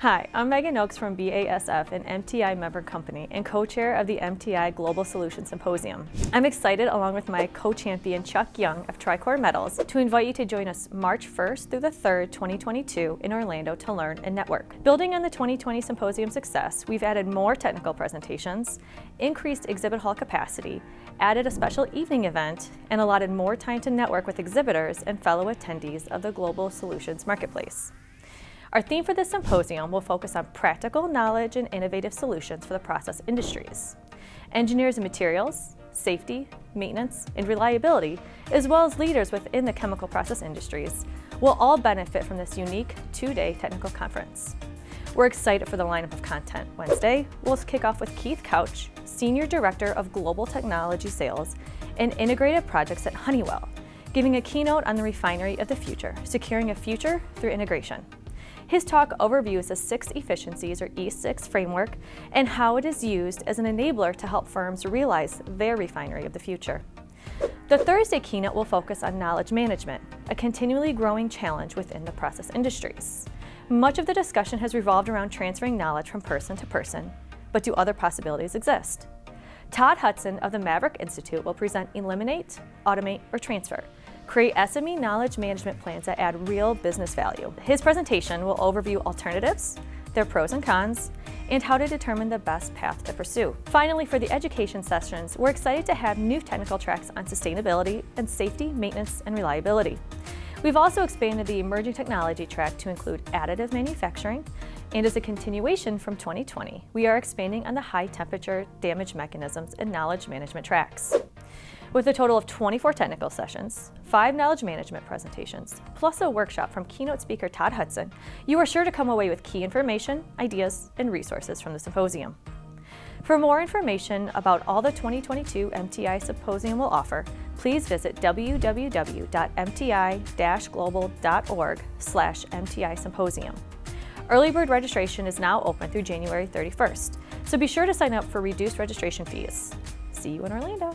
Hi, I'm Meghan Oaks from BASF, an MTI member company and co-chair of the MTI Global Solutions Symposium. I'm excited, along with my co-champion Chuck Young of Tricore Metals, to invite you to join us March 1st through the 3rd, 2022 in Orlando to learn and network. Building on the 2020 Symposium success, we've added more technical presentations, increased exhibit hall capacity, added a special evening event, and allotted more time to network with exhibitors and fellow attendees of the Global Solutions Marketplace. Our theme for this symposium will focus on practical knowledge and innovative solutions for the process industries. Engineers in materials, safety, maintenance, and reliability, as well as leaders within the chemical process industries, will all benefit from this unique two-day technical conference. We're excited for the lineup of content. Wednesday, we'll kick off with Keith Couch, Senior Director of Global Technology Sales and Integrated Projects at Honeywell, giving a keynote on the refinery of the future, securing a future through integration. His talk overviews the 6 efficiencies, or E6 framework, and how it is used as an enabler to help firms realize their refinery of the future. The Thursday keynote will focus on knowledge management, a continually growing challenge within the process industries. Much of the discussion has revolved around transferring knowledge from person to person, but do other possibilities exist? Todd Hudson of the Maverick Institute will present Eliminate, Automate, or Transfer. Create SME knowledge management plans that add real business value. His presentation will overview alternatives, their pros and cons, and how to determine the best path to pursue. Finally, for the education sessions, we're excited to have new technical tracks on sustainability and safety, maintenance, and reliability. We've also expanded the emerging technology track to include additive manufacturing, and as a continuation from 2020, we are expanding on the high temperature damage mechanisms and knowledge management tracks. With a total of 24 technical sessions, 5 knowledge management presentations, plus a workshop from keynote speaker Todd Hudson, you are sure to come away with key information, ideas, and resources from the symposium. For more information about all the 2022 MTI Symposium will offer, please visit www.mti-global.org/MTI Symposium. Early bird registration is now open through January 31st, so be sure to sign up for reduced registration fees. See you in Orlando.